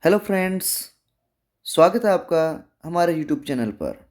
Hello friends, स्वागत है आपका हमारे यूट्यूब चैनल पर।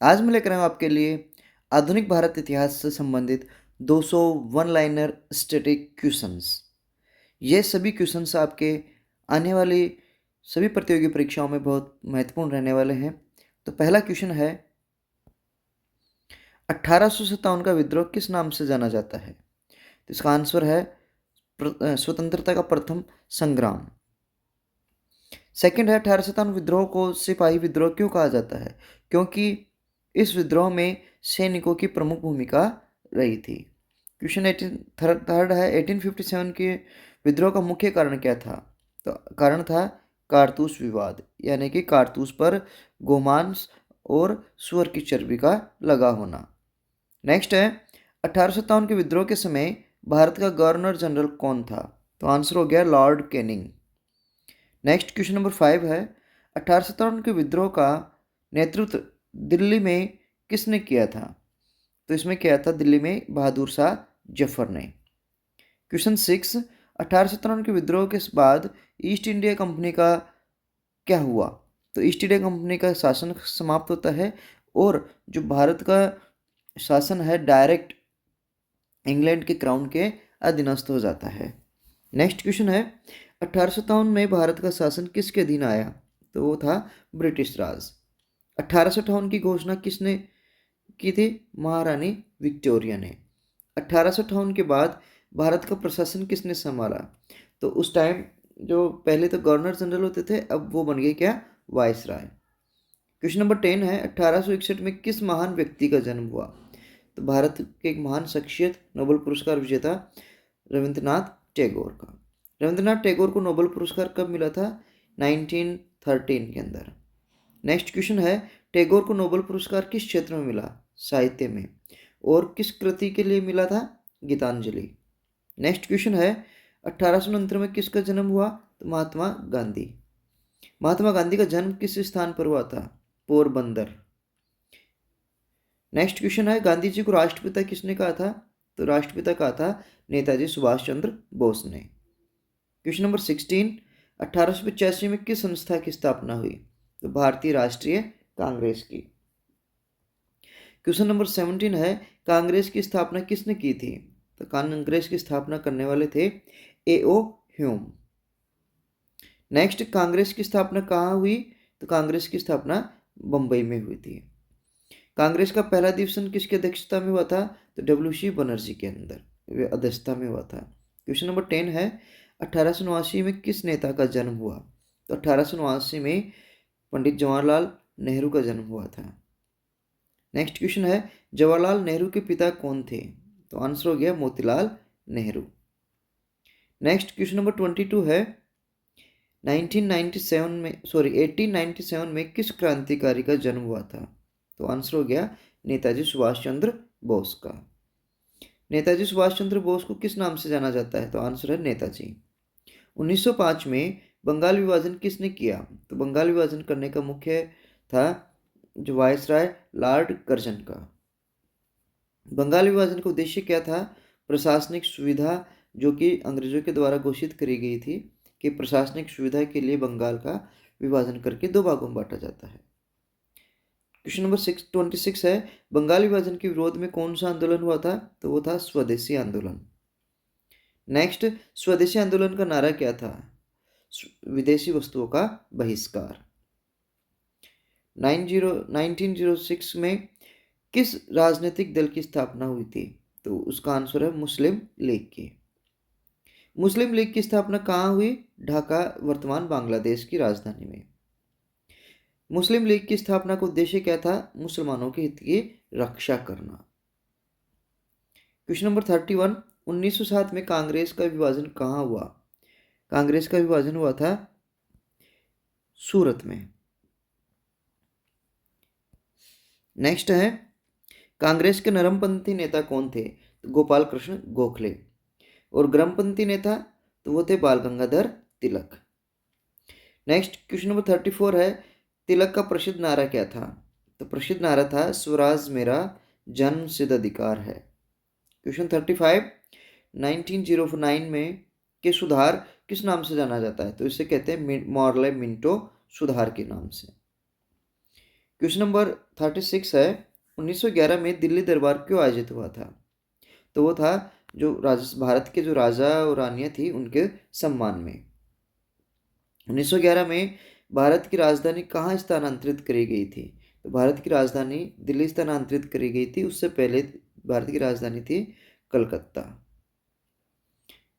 आज मैं लेकर आया हूँ आपके लिए आधुनिक भारत इतिहास से संबंधित 200 वन लाइनर स्टैटिक क्वेश्चंस। ये सभी क्वेश्चंस आपके आने वाली सभी प्रतियोगी परीक्षाओं में बहुत महत्वपूर्ण रहने वाले हैं। तो पहला क्वेश्चन है, 1857 का विद्रोह किस नाम से जाना जाता है? तो इसका आंसर है स्वतंत्रता का प्रथम संग्राम। सेकंड है, 1857 विद्रोह को सिपाही विद्रोह क्यों कहा जाता है? क्योंकि इस विद्रोह में सैनिकों की प्रमुख भूमिका रही थी। क्वेश्चन 18 थर्ड है, 1857 के विद्रोह का मुख्य कारण क्या था? तो कारण था कारतूस विवाद, यानी कि कारतूस पर गोमांस और सुअर की चर्बी का लगा होना। नेक्स्ट है, 1857 के विद्रोह के समय भारत का गवर्नर जनरल कौन था? तो आंसर हो गया Lord Canning. Next question number 5 है, 1857 के विद्रोह का नेतृत्व दिल्ली में किसने किया था? तो इसमें किया था दिल्ली में बहादुर शाह जफर ने। क्वेश्चन 6, 1857 के विद्रोह के बाद ईस्ट इंडिया कंपनी का क्या हुआ? तो ईस्ट इंडिया कंपनी का शासन समाप्त होता है और जो भारत का शासन है डायरेक्ट इंग्लैंड के क्राउन के अधीनस्थ हो जाता है। नेक्स्ट क्वेश्चन है, 1857 में भारत का शासन किसके अधीन आया? तो वो था ब्रिटिश राज। 1858 की घोषणा किसने की थी? महारानी विक्टोरिया ने। 1858 के बाद भारत का प्रशासन किसने संभाला? तो उस टाइम जो पहले तो गवर्नर जनरल होते थे, अब वो बन गए क्या? वाइसराय। क्वेश्चन नंबर 10 है, 1861 में किस महान व्यक्ति का जन्म हुआ? तो भारत के एक महान शख्सियत, नोबेल पुरस्कार विजेता रविंद्रनाथ टैगोर का। रविंद्रनाथ टैगोर को नोबेल पुरस्कार कब मिला था? 1913 के अंदर। नेक्स्ट क्वेश्चन है, टैगोर को नोबेल पुरस्कार किस क्षेत्र में मिला? साहित्य में। और किस कृति के लिए मिला था? गीतांजलि। नेक्स्ट क्वेश्चन है, 1869 में किसका जन्म हुआ? तो महात्मा गांधी। महात्मा गांधी का जन्म किस स्थान पर हुआ था? पोरबंदर। नेक्स्ट क्वेश्चन है, गांधी जी को राष्ट्रपिता किसने कहा था? तो राष्ट्रपिता कहा था नेताजी सुभाष चंद्र बोस ने। क्वेश्चन नंबर 16, 1885 में किस संस्था की स्थापना हुई? तो भारतीय राष्ट्रीय कांग्रेस की। क्वेश्चन नंबर 17 है, कांग्रेस की स्थापना किसने की थी? तो कांग्रेस की स्थापना करने वाले थे ए.ओ. ह्यूम। नेक्स्ट, कांग्रेस की स्थापना कहाँ हुई? तो कांग्रेस की स्थापना बंबई में हुई थी। कांग्रेस का पहला अधिवेशन किसकी अध्यक्षता में हुआ था? तो डब्ल्यू.सी. बनर्जी के अंदर अध्यक्षता में हुआ था। क्वेश्चन नंबर 10 है, 1889 में किस नेता का जन्म हुआ? तो 1889 में पंडित जवाहरलाल नेहरू का जन्म हुआ था। नेक्स्ट क्वेश्चन है, जवाहरलाल नेहरू के पिता कौन थे? तो आंसर हो गया Motilal Nehru. Next question number 22 है, 1897 में किस क्रांतिकारी का जन्म हुआ था? तो आंसर हो गया नेताजी सुभाष चंद्र बोस का। नेताजी सुभाष चंद्र बोस को किस नाम से जाना जाता है? तो आंसर है नेताजी। 1905 में बंगाल विभाजन किसने किया? तो बंगाल विभाजन करने का मुख्य था जो वायसराय लॉर्ड कर्जन का। बंगाल विभाजन का उद्देश्य क्या था? प्रशासनिक सुविधा जो कि अंग्रेजों के द्वारा घोषित करी गई थी कि प्रशासनिक सुविधा के लिए बंगाल का विभाजन करके दो भागों में बांटा जाता है। क्वेश्चन नंबर 26 है, बंगाल विभाजन के विरोध में कौन सा आंदोलन हुआ था? तो वो था स्वदेशी आंदोलन। नेक्स्ट, स्वदेशी आंदोलन का नारा क्या था? विदेशी वस्तुओं का बहिष्कार। 1906 में किस राजनीतिक दल की स्थापना हुई थी? तो उसका आंसर है मुस्लिम लीग की। मुस्लिम लीग की स्थापना कहाँ हुई? ढाका, वर्तमान बांग्लादेश की राजधानी में। मुस्लिम लीग की स्थापना का उद्देश्य क्या था? मुसलमानों के हित की रक्षा करना। क्वेश्चन नंबर 31, 1907 में कांग्रेस का विभाजन कहाँ हुआ? कांग्रेस का विभाजन हुआ था सूरत में। नेक्स्ट है, कांग्रेस के नरमपंथी नेता कौन थे? तो गोपाल कृष्ण गोखले। और गरमपंथी नेता तो वो थे बाल Gangadhar Tilak. Next question number 34 है, तिलक का प्रसिद्ध नारा क्या था? तो प्रसिद्ध नारा था स्वराज मेरा जन्म सिद्ध अधिकार है। क्वेश्चन 35, 1909 में के सुधार किस नाम से जाना जाता है? तो इसे कहते हैं मॉर्ले मिंटो सुधार के नाम से। क्वेश्चन नंबर 36 है, 1911 में दिल्ली दरबार क्यों आयोजित हुआ था? तो वो था जो भारत के जो राजा और रानियां थी उनके सम्मान में। 1911 में भारत की राजधानी कहाँ स्थानांतरित करी गई थी? तो भारत की राजधानी दिल्ली स्थानांतरित करी गई थी, उससे पहले भारत की राजधानी थी कलकत्ता।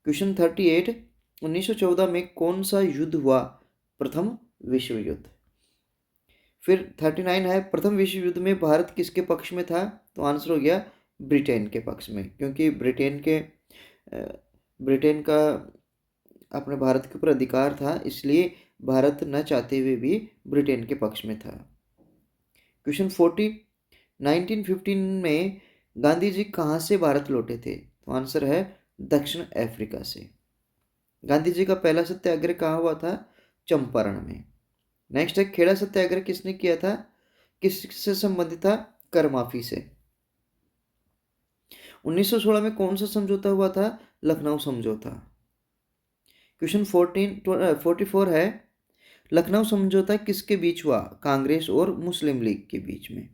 क्वेश्चन 38, 1914 में कौन सा युद्ध हुआ? प्रथम विश्व युद्ध। फिर 39 है, प्रथम विश्व युद्ध में भारत किसके पक्ष में था? तो आंसर हो गया ब्रिटेन के पक्ष में, क्योंकि ब्रिटेन का अपने भारत के ऊपर अधिकार था, इसलिए भारत न चाहते हुए भी ब्रिटेन के पक्ष में था। क्वेश्चन 40, 1915 में गांधी जी कहाँ से भारत लौटे थे? तो आंसर है दक्षिण अफ्रीका से। गांधी जी का पहला सत्याग्रह कहाँ हुआ था? चंपारण में। नेक्स्ट है, खेड़ा सत्याग्रह किसने किया था? किससे संबंधित था? कर माफी से। 1916 में कौन सा समझौता हुआ था? लखनऊ समझौता। क्वेश्चन 44 है, लखनऊ समझौता किसके बीच हुआ? कांग्रेस और मुस्लिम लीग के बीच में।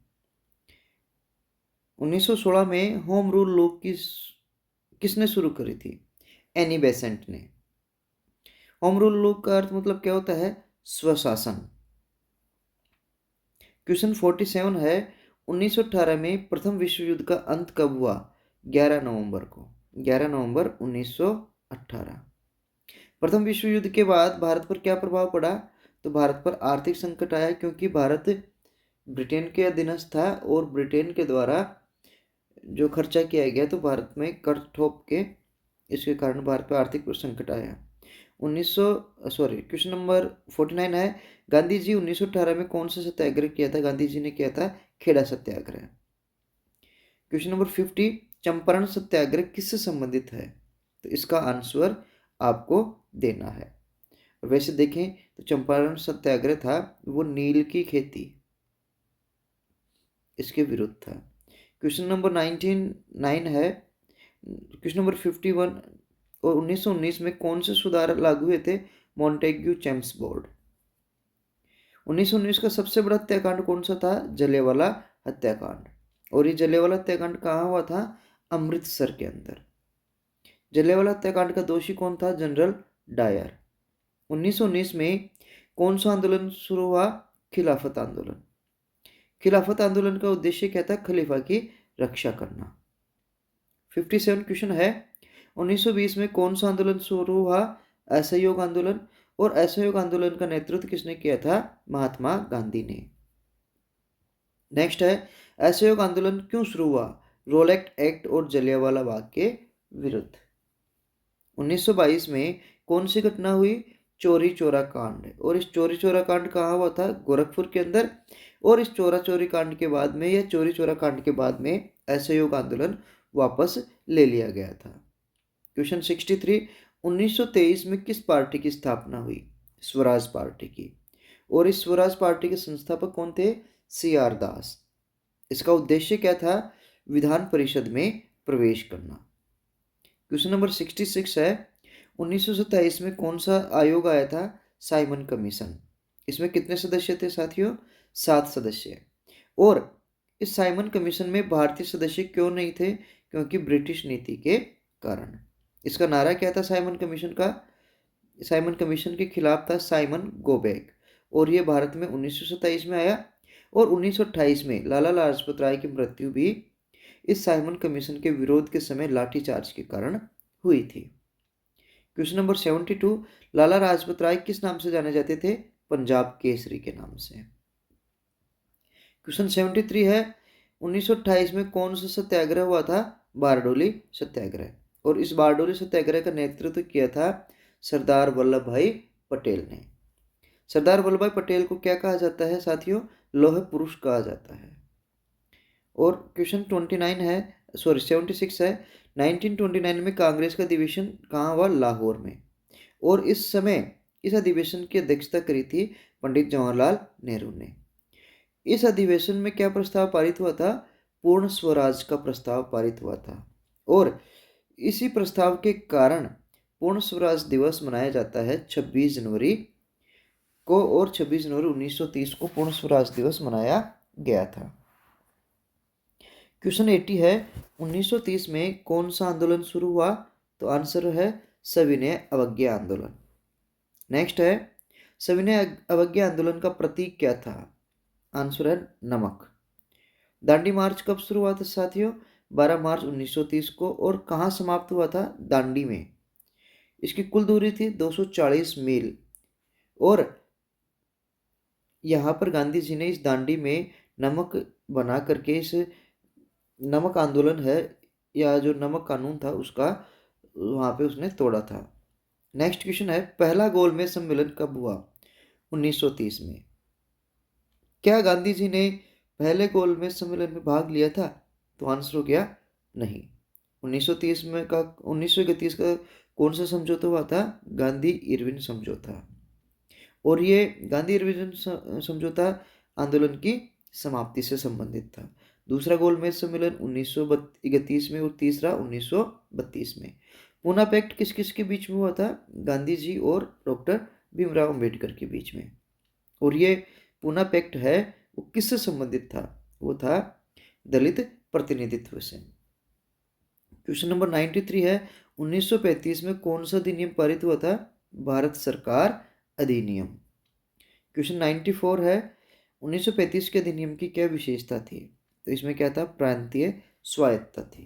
1916 में होम रूल लॉ किसने शुरू करी थी? एनी बेसेंट ने। होम रूल लॉ का अर्थ मतलब क्या होता है? स्वशासन। क्वेश्चन 47 है, 1918 में प्रथम विश्व युद्ध का अंत कब हुआ? 11 नवंबर को। 11 नवंबर 1918। प्रथम विश्व युद्ध के बाद भारत पर क्या प्रभाव पड़ा? तो भारत पर आर्थिक संकट आया, क्योंकि भारत ब्रिटेन के अधीनस्थ था और ब्रिटेन के द्वारा जो खर्चा किया गया तो भारत में कर ठोक के, इसके कारण भारत पर आर्थिक संकट आया। क्वेश्चन नंबर 49 है, गांधी जी 1918 में कौन सा सत्याग्रह किया था? गांधी जी ने किया था खेड़ा सत्याग्रह। क्वेश्चन नंबर 50, चंपारण सत्याग्रह किससे संबंधित है? तो इसका आंसर आपको देना है। वैसे देखें तो चंपारण सत्याग्रह था वो नील की खेती इसके विरुद्ध था। क्वेश्चन नंबर 9 है, क्वेश्चन नंबर 51 और 1919 में कौन से सुधार लागू हुए थे? Montagu चेम्स board. 1919 का सबसे बड़ा हत्याकांड कौन सा था? जलियांवाला हत्याकांड। और ये जलियांवाला हत्याकांड कहाँ हुआ था? अमृतसर के अंदर। जलियांवाला हत्याकांड का दोषी कौन था? General Dyer. 1919 में कौन सा आंदोलन शुरू हुआ? खिलाफत आंदोलन। खिलाफत आंदोलन का उद्देश्य क्या था? खलीफा की रक्षा करना। 57 क्वेश्चन है, 1920 में कौन सा आंदोलन शुरू हुआ? असहयोग आंदोलन। और असहयोग आंदोलन का नेतृत्व किसने किया था? महात्मा गांधी ने। नेक्स्ट है, असहयोग आंदोलन क्यों शुरू हुआ? रोलेक्ट एक्ट और जलियांवाला बाग के विरुद्ध। 1922 में कौन सी घटना हुई? चोरी चोरा कांड। और इस चोरी चोरा कांड कहाँ हुआ था? गोरखपुर के अंदर। और इस चोरा चोरी कांड के बाद में या चोरी चोरा कांड के बाद में असहयोग आंदोलन वापस ले लिया गया था। क्वेश्चन 63, 1923 में किस पार्टी की स्थापना हुई? स्वराज पार्टी की। और इस स्वराज पार्टी के संस्थापक कौन थे? CR दास। इसका उद्देश्य क्या था? विधान परिषद में प्रवेश करना। क्वेश्चन नंबर 66 है, 1927 में कौन सा आयोग आया था? Simon commission. इसमें कितने सदस्य थे साथियों? 7 सदस्य। और इस साइमन कमीशन में भारतीय सदस्य क्यों नहीं थे? क्योंकि ब्रिटिश नीति के कारण। इसका नारा क्या था साइमन कमीशन का? साइमन कमीशन के खिलाफ था साइमन गो बैक। और ये भारत में 1927 में आया। और 1928 में लाला लाजपत राय की मृत्यु भी इस साइमन कमीशन के विरोध के समय लाठीचार्ज के कारण हुई थी। क्वेश्चन नंबर 72, लाला लाजपत राय किस नाम से जाने जाते थे? पंजाब केसरी के नाम से। क्वेश्चन 73 है, 1928 में कौन सा सत्याग्रह हुआ था? बारडोली सत्याग्रह। और इस बारडोली सत्याग्रह का नेतृत्व किया था सरदार वल्लभ भाई पटेल ने। सरदार वल्लभ भाई पटेल को क्या कहा जाता है साथियों? लौह पुरुष कहा जाता है। और क्वेश्चन 76 है, 1929 में कांग्रेस का अधिवेशन कहाँ हुआ? लाहौर में। और इस समय इस अधिवेशन की अध्यक्षता करी थी पंडित जवाहरलाल नेहरू ने। इस अधिवेशन में क्या प्रस्ताव पारित हुआ था? पूर्ण स्वराज का प्रस्ताव पारित हुआ था। और इसी प्रस्ताव के कारण पूर्ण स्वराज दिवस मनाया जाता है 26 जनवरी को, और 26 जनवरी 1930 को पूर्ण स्वराज दिवस मनाया गया था। क्वेश्चन 80 है, 1930 में कौन सा आंदोलन शुरू हुआ? तो आंसर है सविनय अवज्ञा आंदोलन। नेक्स्ट है, सविनय अवज्ञा आंदोलन का प्रतीक क्या था? आंसर है नमक। दांडी मार्च कब शुरू हुआ था साथियों? 12 मार्च 1930 को, और कहाँ समाप्त हुआ था? दांडी में। इसकी कुल दूरी थी 240 मील, और यहाँ पर गांधी जी ने इस दांडी में नमक बना करके इस नमक आंदोलन है या जो नमक कानून था उसका वहाँ पे उसने तोड़ा था। नेक्स्ट क्वेश्चन है, पहला गोलमेज सम्मेलन कब हुआ? 1930 में। क्या गांधी जी ने पहले गोलमेज सम्मेलन में भाग लिया था? तो आंसर हो गया नहीं। 1930 का कौन सा समझौता हुआ था? गांधी इरविन समझौता, और ये गांधी इरविन समझौता आंदोलन की समाप्ति से संबंधित था। दूसरा गोलमेज सम्मेलन 1931 में, और तीसरा 1932 में। पूना पैक्ट किस किस के बीच में हुआ था? गांधी जी और डॉक्टर भीमराव अंबेडकर के बीच में। और ये पूना पैक्ट है वो किससे संबंधित था? वो था दलित प्रतिनिधित्व से। क्वेश्चन नंबर 93 है, 1935 में कौन सा अधिनियम पारित हुआ था? भारत सरकार अधिनियम। क्वेश्चन 94 है, 1935 के अधिनियम की क्या विशेषता थी? तो इसमें क्या था? प्रांतीय स्वायत्तता थी।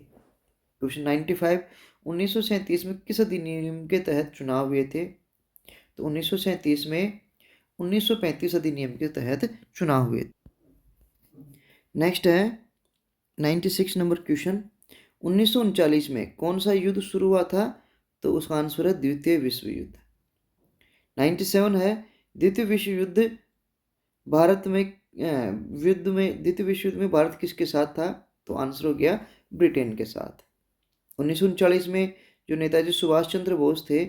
क्वेश्चन 95, 1937 में किस अधिनियम के तहत चुनाव हुए थे? तो 1937 में 1935 अधिनियम के तहत चुनाव हुए। नेक्स्ट है 96 नंबर क्वेश्चन, 1939 में कौन सा युद्ध शुरू हुआ था? तो उसका आंसर है द्वितीय विश्व युद्ध। 97 है, द्वितीय विश्व युद्ध भारत में द्वितीय विश्व युद्ध में भारत किसके साथ था? तो आंसर हो गया ब्रिटेन के साथ। 1939 में जो नेताजी सुभाष चंद्र बोस थे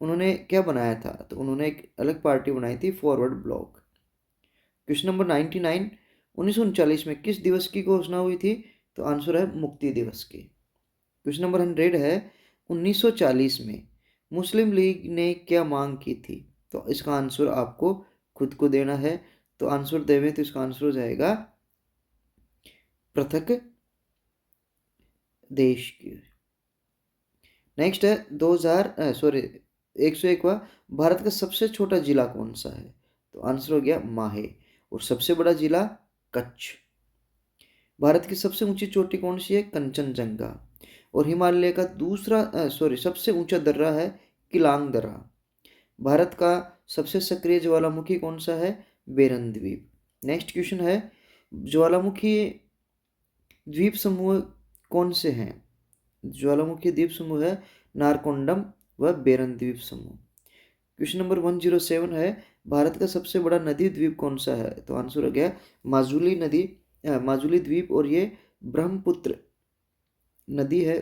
उन्होंने क्या बनाया था? तो उन्होंने एक अलग पार्टी बनाई थी, फॉरवर्ड ब्लॉक। क्वेश्चन नंबर 99, 1939 में किस दिवस की घोषणा हुई थी? तो आंसर है मुक्ति दिवस की। क्वेश्चन नंबर 100 है, 1940 में मुस्लिम लीग ने क्या मांग की थी? तो इसका आंसर आपको खुद को देना है। तो आंसर देवें तो इसका आंसर हो जाएगा पृथक देश की। नेक्स्ट है 101वां, भारत का सबसे छोटा जिला कौन सा है? तो आंसर हो गया माहे, और सबसे बड़ा जिला कच्छ। भारत की सबसे ऊंची चोटी कौन सी है? कंचनजंगा। और हिमालय का सबसे ऊंचा दर्रा है किलांग दर्रा। भारत का सबसे सक्रिय ज्वालामुखी कौन सा है? बेरन द्वीप। नेक्स्ट क्वेश्चन है, ज्वालामुखी द्वीप समूह कौन से हैं? ज्वालामुखी द्वीप समूह है नारकोंडम व बेरन द्वीप समूह। क्वेश्चन नंबर 107 है, भारत का सबसे बड़ा नदी द्वीप कौन सा है? तो आंसर हो गया माजुली द्वीप, और ये ब्रह्मपुत्र नदी है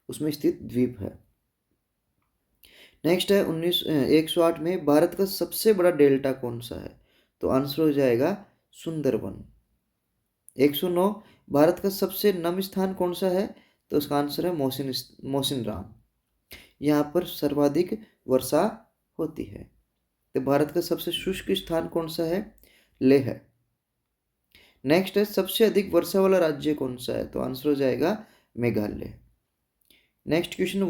उसमें स्थित द्वीप है। नेक्स्ट है 108 में भारत का सबसे बड़ा डेल्टा कौन सा है? तो आंसर हो जाएगा सुंदरबन। 109, भारत का सबसे नम स्थान कौन सा है? तो उसका आंसर है मोसिन राम। यहाँ पर सर्वाधिक वर्षा होती है। तो भारत का सबसे शुष्क स्थान कौन सा है? लेह है। नेक्स्ट है, सबसे अधिक वर्षा वाला राज्य कौन सा है? तो आंसर हो जाएगा मेघालय। नेक्स्ट क्वेश्चन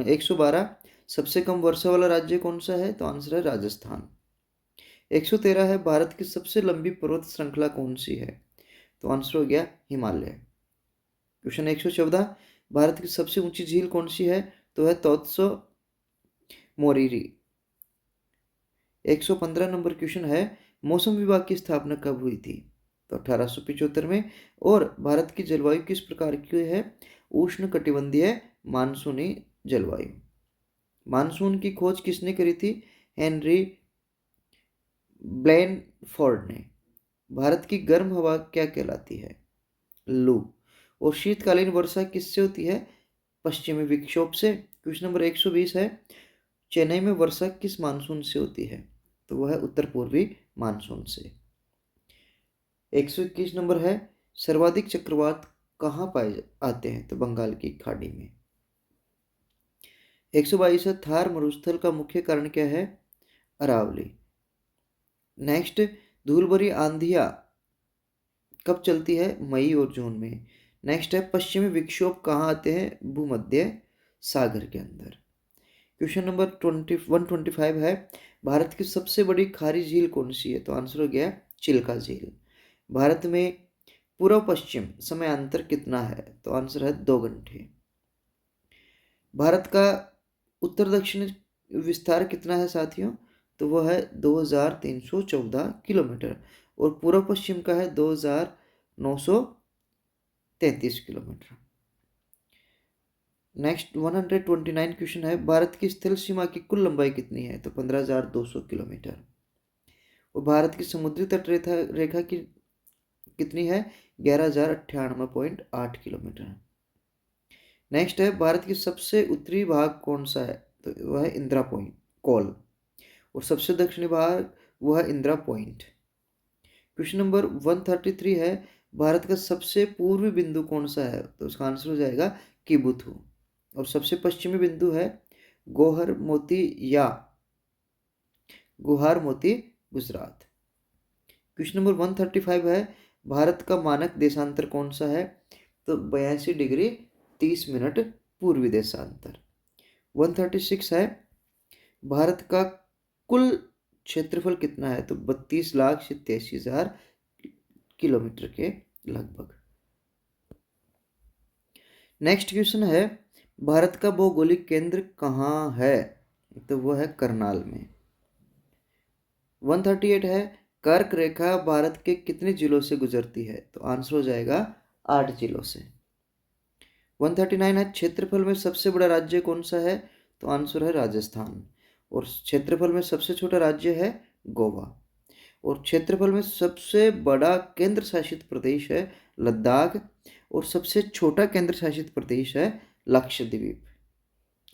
112, सबसे कम वर्षा वाला राज्य कौन सा है? तो आंसर है राजस्थान। 113 है, भारत की सबसे लंबी पर्वत श्रृंखला कौन सी है? तो आंसर हो गया हिमालय। क्वेश्चन 114, भारत की सबसे ऊंची झील कौन सी है? तो है तोत्सो मोरिरी। 115 नंबर क्वेश्चन है, मौसम विभाग की स्थापना कब हुई थी? तो 1875 में। और भारत की जलवायु किस प्रकार की है? उष्ण कटिबंधीय मानसूनी जलवायु। मानसून की खोज किसने करी थी? हेनरी ब्लैनफोर्ड ने। भारत की गर्म हवा क्या कहलाती है? लू। और शीतकालीन वर्षा किससे होती है? पश्चिमी विक्षोभ से। क्वेश्चन नंबर 120 है, चेन्नई में वर्षा किस मानसून से होती है? तो वह है उत्तर पूर्वी मानसून से। 121 नंबर है, सर्वाधिक चक्रवात कहाँ पाए आते हैं? तो बंगाल की खाड़ी में। 122 है थार मरुस्थल का मुख्य कारण क्या है? अरावली। नेक्स्ट, धूलभरी आंधियाँ कब चलती है? मई और जून में। नेक्स्ट है, पश्चिमी विक्षोभ कहाँ आते हैं? भूमध्य सागर के अंदर। क्वेश्चन नंबर 125 है, भारत की सबसे बड़ी खारी झील कौन सी है? तो आंसर हो गया चिल्का झील। भारत में पूर्व पश्चिम समयांतर कितना है? तो आंसर है 2 घंटे। भारत का उत्तर दक्षिण विस्तार कितना है साथियों? तो वह है 2314 किलोमीटर और पूर्व पश्चिम का है 2933 किलोमीटर। नेक्स्ट 129 क्वेश्चन है, भारत की स्थल सीमा की कुल लंबाई कितनी है? तो 15,200 किलोमीटर। और भारत की समुद्री तट रेखा की कितनी है? 11,098.8 किलोमीटर। नेक्स्ट है, भारत की सबसे उत्तरी भाग कौन सा है? तो वह है इंदिरा पॉइंट कॉल। और सबसे दक्षिणी भाग वह है इंदिरा पॉइंट। क्वेश्चन नंबर 133 है, भारत का सबसे पूर्वी बिंदु कौन सा है? तो उसका आंसर हो जाएगा किबुथु। और सबसे पश्चिमी बिंदु है गोहर मोती या गुहार मोती, गुजरात। क्वेश्चन नंबर 135 है, भारत का मानक देशांतर कौन सा है? तो 82 डिग्री 30 मिनट पूर्वी देशांतर। 136 है, भारत का कुल क्षेत्रफल कितना है? तो 32,87,000 किलोमीटर के लगभग। नेक्स्ट क्वेश्चन है, भारत का भौगोलिक केंद्र कहाँ है? तो वो है करनाल में। 138 है, कर्क रेखा भारत के कितने जिलों से गुजरती है? तो आंसर हो जाएगा 8 जिलों से। 139 है, क्षेत्रफल में सबसे बड़ा राज्य कौन सा है? तो आंसर है राजस्थान। और क्षेत्रफल में सबसे छोटा राज्य है गोवा। और क्षेत्रफल में सबसे बड़ा केंद्र शासित प्रदेश है लद्दाख। और सबसे छोटा केंद्र शासित प्रदेश है लक्षद्वीप।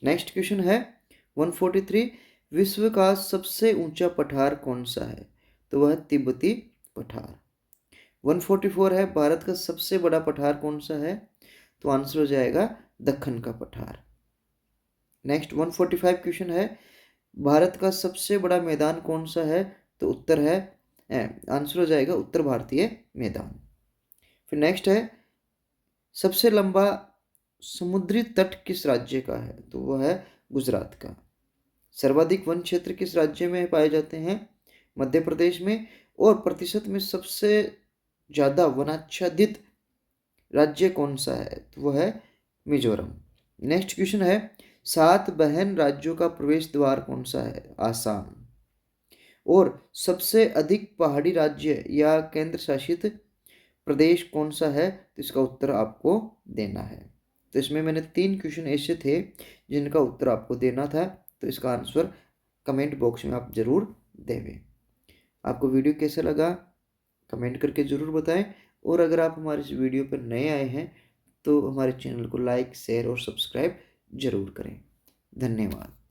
नेक्स्ट क्वेश्चन है 143, विश्व का सबसे ऊंचा पठार कौन सा है? तो वह तिब्बती पठार। 144 है, भारत का सबसे बड़ा पठार कौन सा है? तो आंसर हो जाएगा दक्कन का पठार। नेक्स्ट 145 क्वेश्चन है, भारत का सबसे बड़ा मैदान कौन सा है? तो उत्तर है आंसर हो जाएगा उत्तर भारतीय मैदान। फिर नेक्स्ट है, सबसे लंबा समुद्री तट किस राज्य का है? तो वह है गुजरात का। सर्वाधिक वन क्षेत्र किस राज्य में पाए जाते हैं? मध्य प्रदेश में। और प्रतिशत में सबसे ज़्यादा वनाच्छादित राज्य कौन सा है? तो वह है मिजोरम। नेक्स्ट क्वेश्चन है, 7 बहन राज्यों का प्रवेश द्वार कौन सा है? आसाम। और सबसे अधिक पहाड़ी राज्य या केंद्र शासित प्रदेश कौन सा है? तो इसका उत्तर आपको देना है। तो इसमें मैंने 3 क्वेश्चन ऐसे थे जिनका उत्तर आपको देना था। तो इसका आंसर कमेंट बॉक्स में आप ज़रूर देवें। आपको वीडियो कैसा लगा कमेंट करके ज़रूर बताएं। और अगर आप हमारे इस वीडियो पर नए आए हैं तो हमारे चैनल को लाइक शेयर और सब्सक्राइब ज़रूर करें। धन्यवाद।